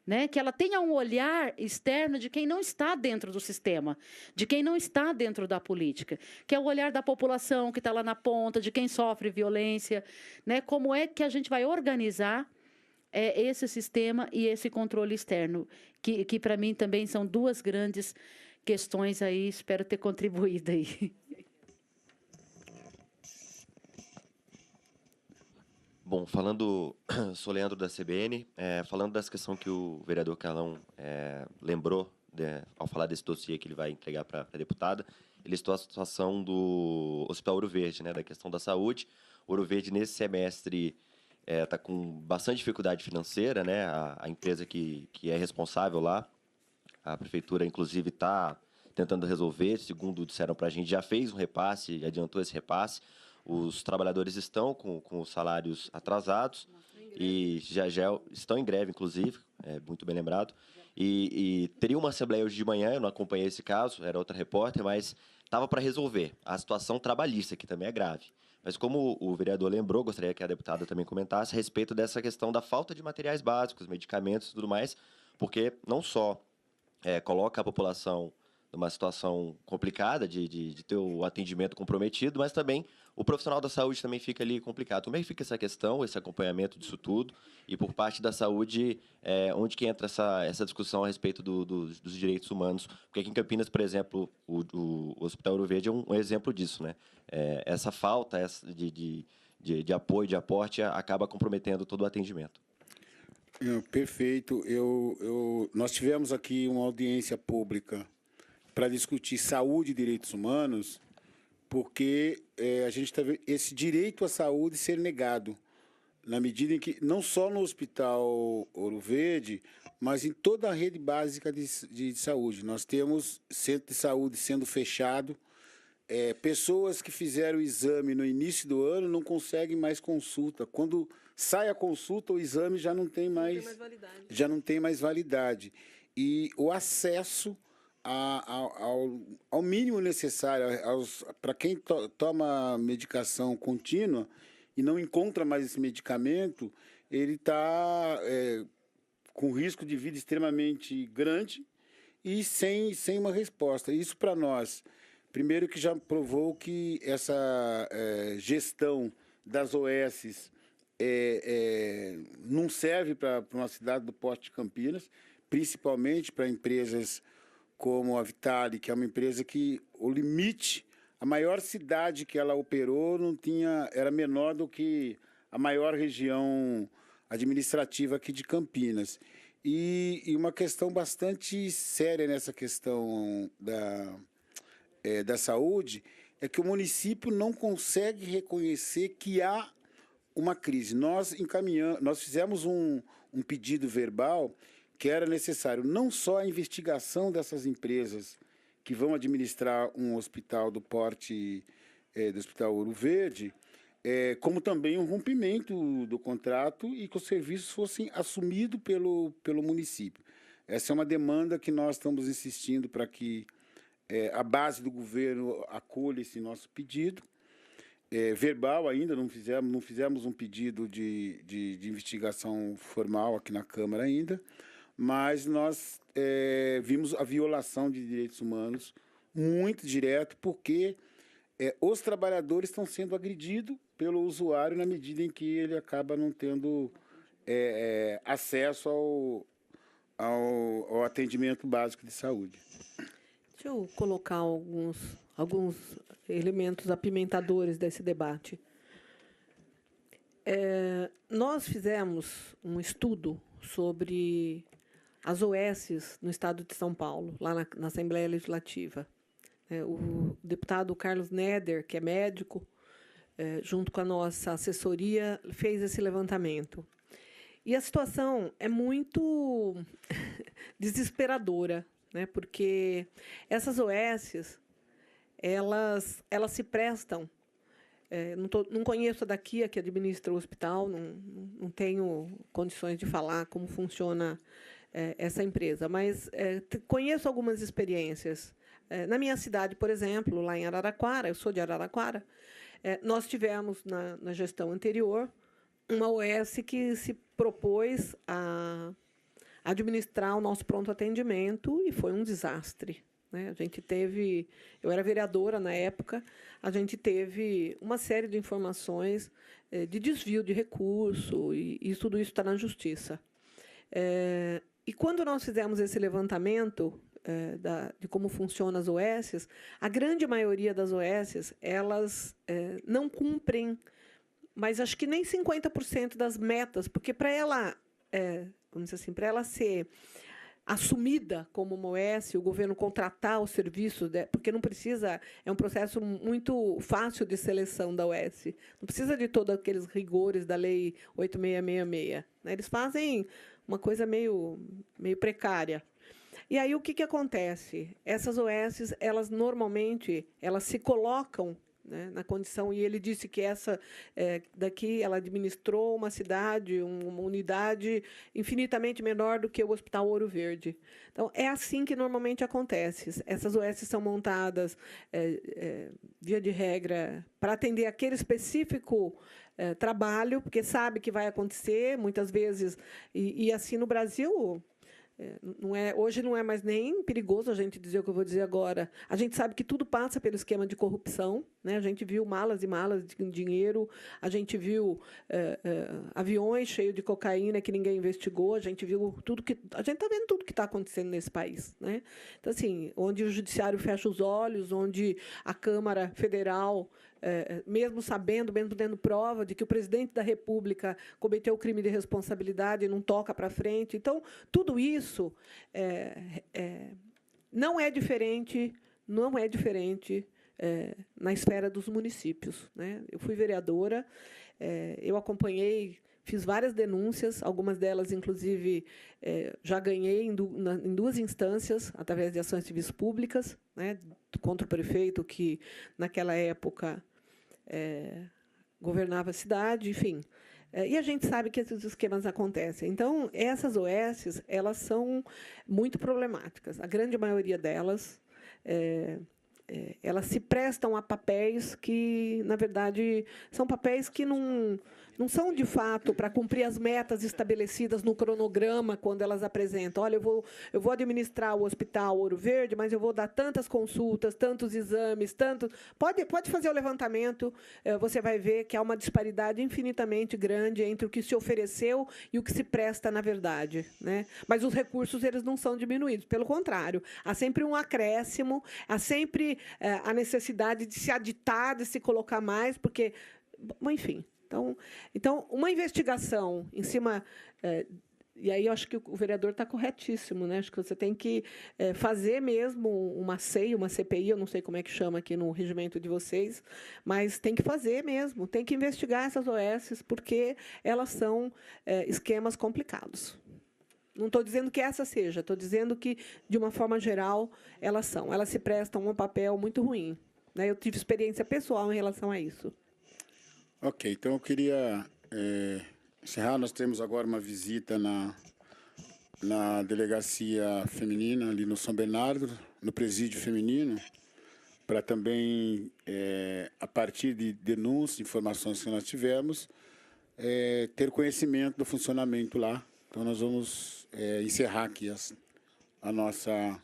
C: Né? Que ela tenha um olhar externo de quem não está dentro do sistema, de quem não está dentro da política, que é o olhar da população que está lá na ponta, de quem sofre violência, né? Como é que a gente vai organizar esse sistema e esse controle externo, que para mim também são duas grandes questões aí, espero ter contribuído aí.
H: Bom, sou Leandro da CBN, falando dessa questão que o vereador Carlão lembrou, ao falar desse dossiê que ele vai entregar para a deputada, ele citou a situação do Hospital Ouro Verde, né, da questão da saúde. Ouro Verde, nesse semestre, está com bastante dificuldade financeira, né, a empresa que é responsável lá, a prefeitura, inclusive, está tentando resolver, segundo disseram para a gente, já fez um repasse, adiantou esse repasse. Os trabalhadores estão com os salários atrasados e já estão em greve, inclusive, muito bem lembrado. E teria uma assembleia hoje de manhã, eu não acompanhei esse caso, era outra repórter, mas estava para resolver a situação trabalhista, que também é grave. Mas como o vereador lembrou, gostaria que a deputada também comentasse a respeito dessa questão da falta de materiais básicos, medicamentos e tudo mais, porque não só coloca a população numa situação complicada de ter o atendimento comprometido, mas também o profissional da saúde também fica ali complicado. Como é que fica essa questão, esse acompanhamento disso tudo? E por parte da saúde, onde que entra essa discussão a respeito dos direitos humanos? Porque aqui em Campinas, por exemplo, o Hospital Ouro Verde é um exemplo disso, né? Essa falta de apoio, de aporte, acaba comprometendo todo o atendimento.
B: Perfeito. Nós tivemos aqui uma audiência pública para discutir saúde e direitos humanos, porque a gente está vendo esse direito à saúde ser negado, na medida em que, não só no Hospital Ouro Verde, mas em toda a rede básica de saúde. Nós temos centro de saúde sendo fechado, pessoas que fizeram o exame no início do ano não conseguem mais consulta. Quando sai a consulta, o exame já não tem mais validade. E o acesso ao mínimo necessário para quem toma medicação contínua e não encontra mais esse medicamento, ele está com risco de vida extremamente grande e sem uma resposta. Isso para nós, primeiro que já provou que essa gestão das OS não serve para uma cidade do porte de Campinas, principalmente para empresas como a Vitale, que é uma empresa que o limite, a maior cidade que ela operou era menor do que a maior região administrativa aqui de Campinas. E uma questão bastante séria nessa questão da saúde é que o município não consegue reconhecer que há uma crise. Nós fizemos um pedido verbal que era necessário não só a investigação dessas empresas que vão administrar um hospital do porte do Hospital Ouro Verde, como também um rompimento do contrato e que os serviços fossem assumidos pelo município. Essa é uma demanda que nós estamos insistindo para que a base do governo acolha esse nosso pedido. Verbal ainda, não fizemos um pedido de investigação formal aqui na Câmara ainda, mas nós vimos a violação de direitos humanos muito direto, porque os trabalhadores estão sendo agredidos pelo usuário na medida em que ele acaba não tendo acesso ao atendimento básico de saúde.
E: Deixa eu colocar alguns elementos apimentadores desse debate. Nós fizemos um estudo sobre as OSs no estado de São Paulo, lá na Assembleia Legislativa. O deputado Carlos Neder, que é médico, junto com a nossa assessoria, fez esse levantamento. E a situação é muito desesperadora, né? Porque essas OSs, elas se prestam. Não conheço daqui a que administra o hospital, não tenho condições de falar como funciona essa empresa, mas conheço algumas experiências. Na minha cidade, por exemplo, lá em Araraquara, eu sou de Araraquara, nós tivemos, na gestão anterior, uma OS que se propôs a administrar o nosso pronto atendimento e foi um desastre. Né? A gente teve, eu era vereadora na época, a gente teve uma série de informações de desvio de recurso, e tudo isso está na justiça. E quando nós fizemos esse levantamento de como funcionam as OSs, a grande maioria das OSs, elas não cumprem, mas acho que nem 50% das metas, porque para ela, vamos dizer assim, para ela ser assumida como uma OS, o governo contratar os serviços, porque não precisa, é um processo muito fácil de seleção da OS, não precisa de todos aqueles rigores da Lei 8666. Né? Eles fazem uma coisa meio precária. E aí o que acontece? Essas OSs, elas normalmente elas se colocam, né, na condição, e ele disse que essa daqui ela administrou uma cidade, uma unidade infinitamente menor do que o Hospital Ouro Verde. Então, é assim que normalmente acontece. Essas OSs são montadas, via de regra, para atender aquele específico trabalho, porque sabe que vai acontecer, muitas vezes, e assim no Brasil... hoje não é mais nem perigoso a gente dizer o que eu vou dizer agora. A gente sabe que tudo passa pelo esquema de corrupção. Né? A gente viu malas e malas de dinheiro, a gente viu aviões cheios de cocaína que ninguém investigou, a gente viu tudo que... A gente está vendo tudo que está acontecendo nesse país. Né? Então, assim, onde o judiciário fecha os olhos, onde a Câmara Federal... mesmo sabendo, mesmo tendo prova de que o presidente da República cometeu crime de responsabilidade e não toca para frente. Então, tudo isso não é diferente na esfera dos municípios. Né? Eu fui vereadora, eu acompanhei, fiz várias denúncias, algumas delas, inclusive, já ganhei em duas instâncias, através de ações civis públicas, né, contra o prefeito, que, naquela época, governava a cidade, enfim. E a gente sabe que esses esquemas acontecem. Então, essas OSs, elas são muito problemáticas. A grande maioria delas, elas se prestam a papéis que, na verdade, são papéis que não são, de fato, para cumprir as metas estabelecidas no cronograma, quando elas apresentam. Olha, eu vou administrar o Hospital Ouro Verde, mas eu vou dar tantas consultas, tantos exames, tantos... Pode fazer o levantamento, você vai ver que há uma disparidade infinitamente grande entre o que se ofereceu e o que se presta na verdade. Né? Mas os recursos, eles não são diminuídos. Pelo contrário, há sempre um acréscimo, há sempre a necessidade de se aditar, de se colocar mais, porque... Enfim... Então, uma investigação em cima... e aí eu acho que o vereador está corretíssimo. Né? Acho que você tem que fazer mesmo uma CEI, uma CPI, eu não sei como é que chama aqui no regimento de vocês, mas tem que fazer mesmo, tem que investigar essas OSs, porque elas são esquemas complicados. Não estou dizendo que essa seja, estou dizendo que, de uma forma geral, elas se prestam a um papel muito ruim. Né? Eu tive experiência pessoal em relação a isso.
B: Ok, então eu queria encerrar. Nós temos agora uma visita na delegacia feminina, ali no São Bernardo, no presídio feminino, para também, a partir de denúncias, informações que nós tivemos, ter conhecimento do funcionamento lá. Então, nós vamos encerrar aqui a nossa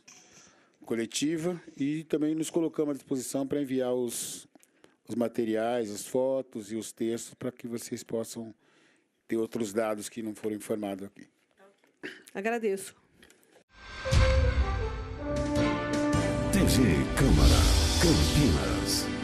B: coletiva e também nos colocamos à disposição para enviar os materiais, as fotos e os textos para que vocês possam ter outros dados que não foram informados aqui.
E: Agradeço.
A: TV Câmara Campinas.